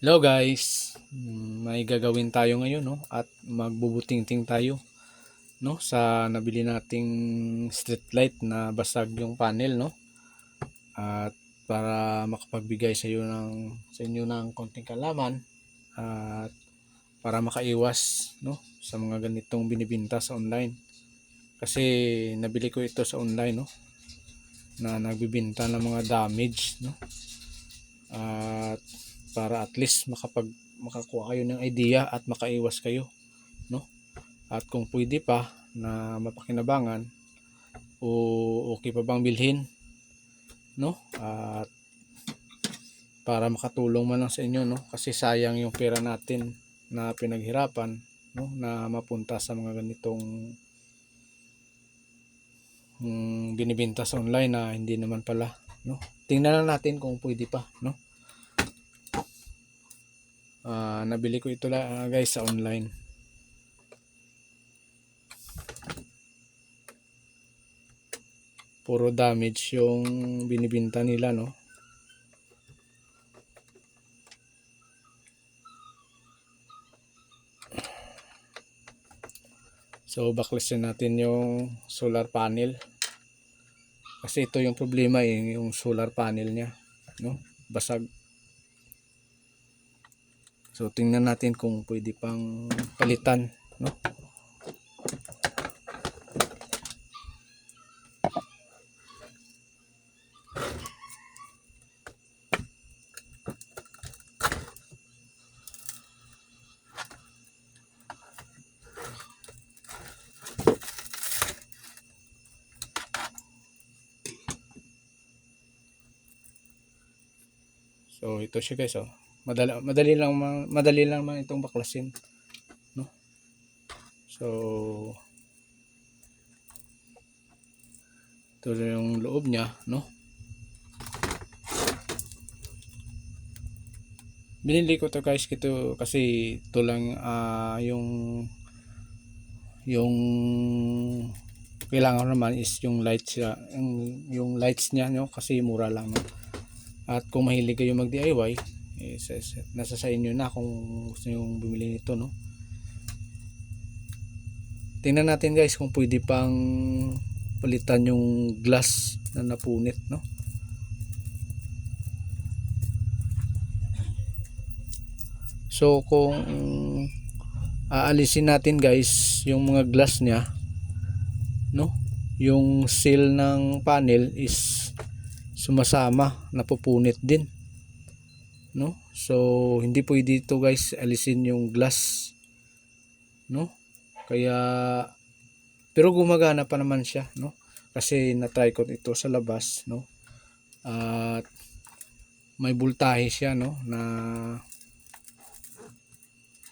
Hello guys, may gagawin tayo ngayon, no? At magbubutingting tayo, no? Sa nabili nating street light na basag yung panel, no? At para makapagbigay sa inyo ng konting kalaman at para makaiwas, no? Sa mga ganitong binibinta sa online. Kasi nabili ko ito sa online, no? Na nagbibinta ng mga damage, no? At para at least makakuha kayo ng idea at makaiwas kayo, no? At kung pwede pa na mapakinabangan o okay pa bang bilhin, no? At para makatulong man lang sa inyo, no? Kasi sayang yung pera natin na pinaghirapan, no? Na mapunta sa mga ganitong binibenta sa online na hindi naman pala, no? Tingnan na natin kung pwede pa, no? Nabili ko ito guys sa online. Puro damage yung binibenta nila, no? So baklasin natin yung solar panel. Kasi ito yung problema yung solar panel niya, no? Basag. So tingnan natin kung pwede pang palitan, no? So ito siya guys, oh. Madali lang man itong baklasin, no? So ito yung loob niya, no? Binili ko to guys kasi ito lang yung kailangan naman is yung lights yung lights niya, no? Kasi mura lang, no? At kung mahilig kayo mag DIY, nasa sa inyo na kung gusto nyo bumili nito, no? Tingnan natin guys kung pwede pang palitan yung glass na napunit, no? So kung aalisin natin guys yung mga glass niya, no? Yung seal ng panel is sumasama, napupunit din, no? So hindi pwede ito guys alisin yung glass, no? Kaya pero gumagana pa naman siya, no? Kasi na-try ko ito sa labas, no? At may voltahe siya, no? Na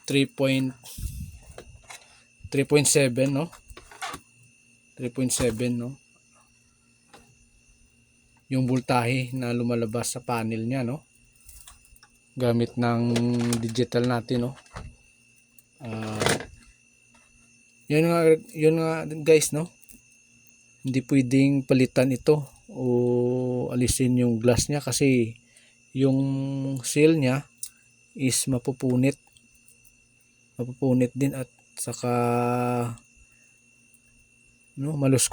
3.7, no? 3.7, no? Yung voltahe na lumalabas sa panel niya, no? Gamit ng digital natin, no? Yun nga guys, no? Hindi pwedeng palitan ito o alisin yung glass niya kasi yung seal niya is mapupunit din at saka no, malus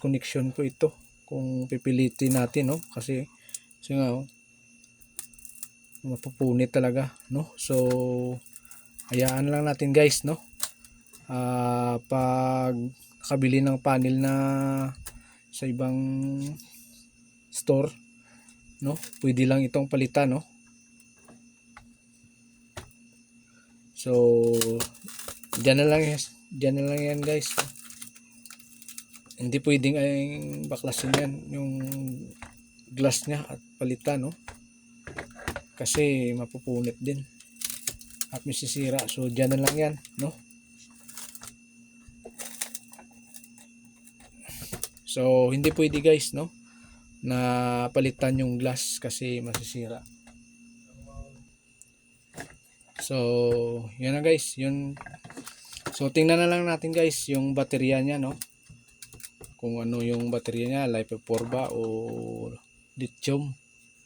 connection po ito kung pipilitin natin, no? Kasi nga, oh, mapupunit talaga, no? So hayaan lang natin guys, no? Pag nakabili ng panel na sa ibang store, no? Pwede lang itong palitan, no? So diyan na lang yan guys. Hindi pwedeng ay baklasin yan yung glass niya at palitan, no? Kasi mapupunit din at masisira. So diyan na lang yan, no? So hindi pwede guys, no? Na palitan yung glass kasi masisira. So yun na guys, yun. So tingnan na lang natin guys yung baterya niya, no? Kung ano yung baterya niya, LiPo4 ba o lithium,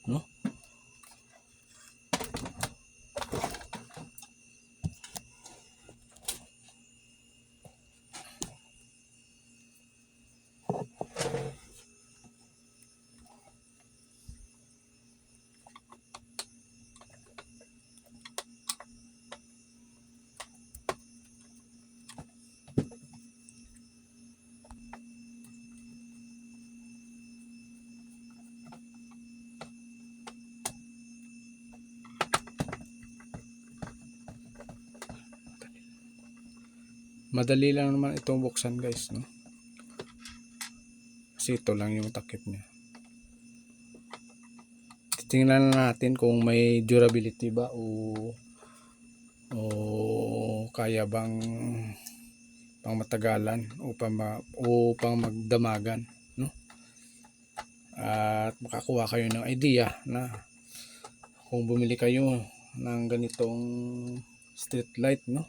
no? Madali lang naman itong buksan guys, no? Kasi ito lang yung takip niya. Tingnan natin kung may durability ba o kaya bang pangmatagalan upang magdamagan, no? At makakuha kayo ng idea na kung bumili kayo ng ganitong street light, no?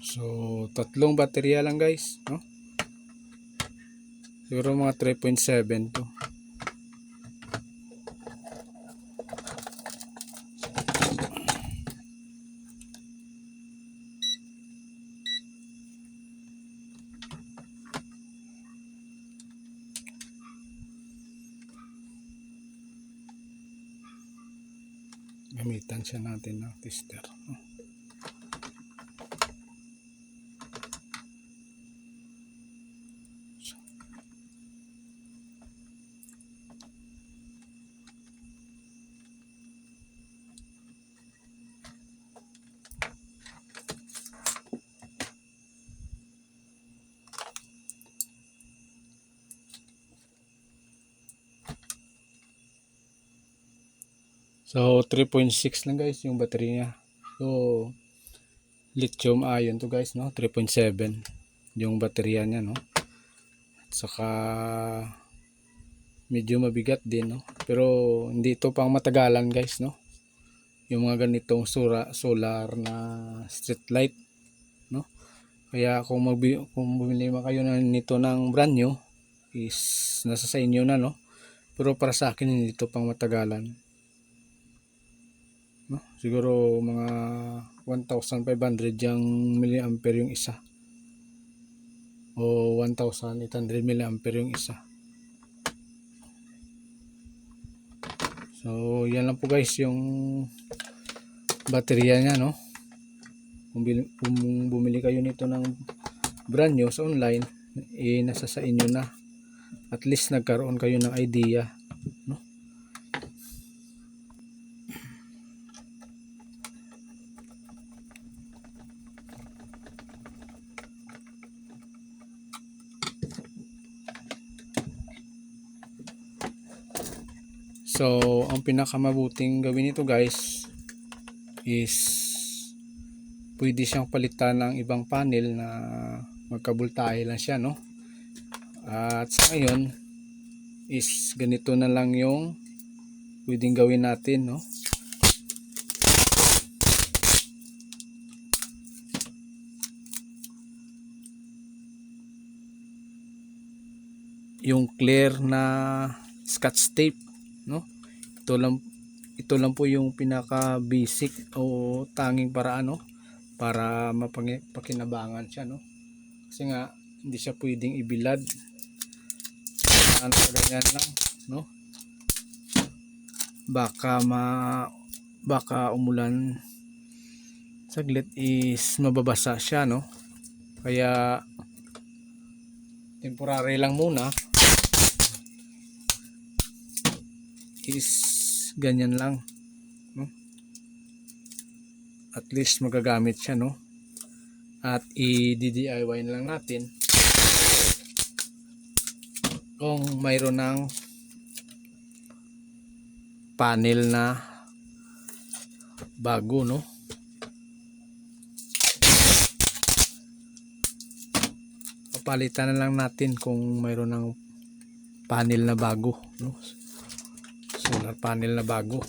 So, tatlong baterya lang guys, no? Siguro mga 3.7 to. Gamitan siya natin ng tester, no? So 3.6 lang guys yung battery niya. So lithium ion to guys, no? 3.7 yung baterya niya, no? At saka medyo mabigat din, no? Pero hindi ito pang matagalan guys, no? Yung mga ganitong solar na street light, no? Kaya kung bumili man kayo nito ng brand new is nasa sa inyo na, no? Pero para sa akin hindi ito pang matagalan, no? Siguro mga 1,500 yung milliampere yung isa o 1,800 milliampere yung isa. So yan lang po guys yung baterya niya, no? Kung bumili kayo nito ng brand new sa online, nasa sa inyo na. At least nagkaroon kayo ng idea, no? So, ang pinakamabuting gawin nito guys is pwede siyang palitan ng ibang panel na magkabultahe lang siya, no? At sa ngayon is ganito na lang yung pwedeng gawin natin, no? Yung clear na scotch tape, no? Ito lang po yung pinaka basic o tanging paraan, no? Para mapakinabangan siya, no? Kasi nga hindi siya pwedeng ibilad. Ano ganyan lang, no? Baka umulan saglit is mababasa siya, no? Kaya temporary lang muna is ganyan lang, no? At least magagamit siya, no? At i-DIY na lang natin kung mayroon ng panel na bago, no? Papalitan na lang natin kung mayroon ng panel na bago, no? Solar panel na bago.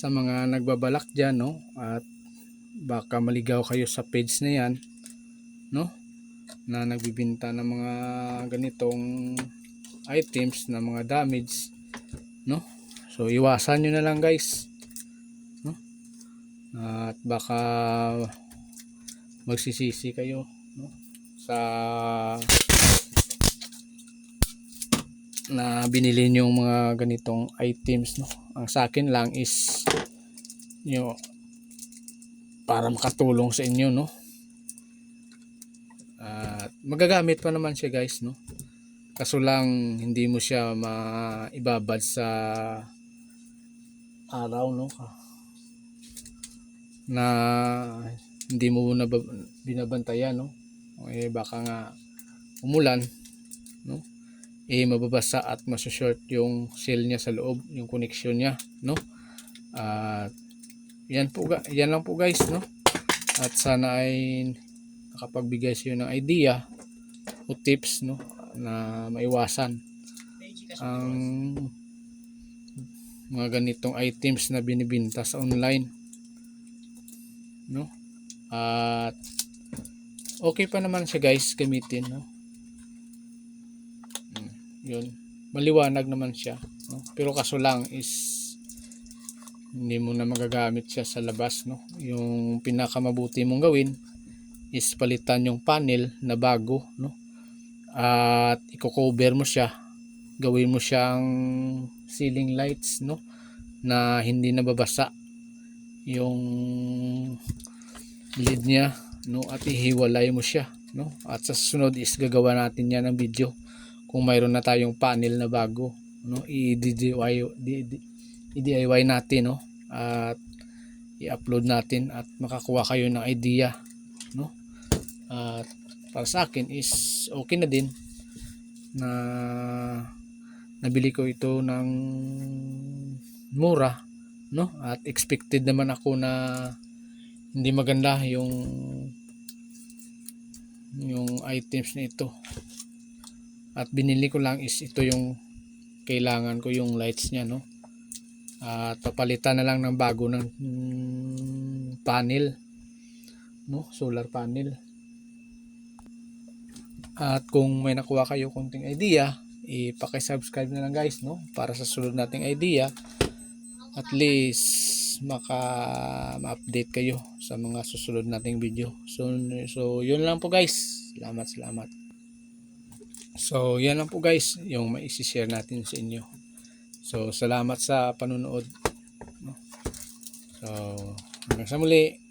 sa mga nagbabalak dyan, no? At baka maligaw kayo sa page na yan, no? Na nagbibinta ng mga ganitong items na mga damage, no? So iwasan nyo na lang guys, no? At baka magsisisi kayo, no? Sa na binili nyo yung mga ganitong items, no? Ang sa akin lang is para makatulong sa inyo, no? At magagamit pa naman siya guys, no? Kaso lang hindi mo siya maibabad sa araw, no? Na hindi mo na binabantayan, no? Baka nga umulan, no? Mababasa at maso-short yung cell niya sa loob, yung connection niya, no? At yan lang po guys, no? At sana ay nakapagbigay sa iyo ng idea o tips, no, na maiwasan ang mga ganitong items na binibenta sa online, no? At okay pa naman siya guys gamitin, no? Yun, maliwanag naman siya, no? Pero kaso lang is hindi mo na magagamit siya sa labas, no? Yung pinakamabuti mong gawin is palitan yung panel na bago, no? At i-cover mo siya, gawin mo siyang ceiling lights, no? Na hindi nababasa yung lid niya, no? At ihiwalay mo siya, no? At sa susunod is gagawa natin yan ng video kung mayroon na tayong panel na bago, no? I-DIY natin, no? At i-upload natin at makakuha kayo ng idea, no? At para sa akin is okay na din na nabili ko ito ng mura, no? At expected naman ako na hindi maganda yung items na ito, at binili ko lang is ito yung kailangan ko, yung lights niya, no? At papalitan na lang ng bago ng panel, no? Solar panel. At kung may nakuha kayo konting idea, i-paki-subscribe na lang guys, no? Para sa sunod nating idea, at least ma-update kayo sa mga susunod nating video. So yun lang po guys. Salamat. So yan lang po guys yung mai-share natin sa inyo. So salamat sa panunood, no? So hanggang sa muli.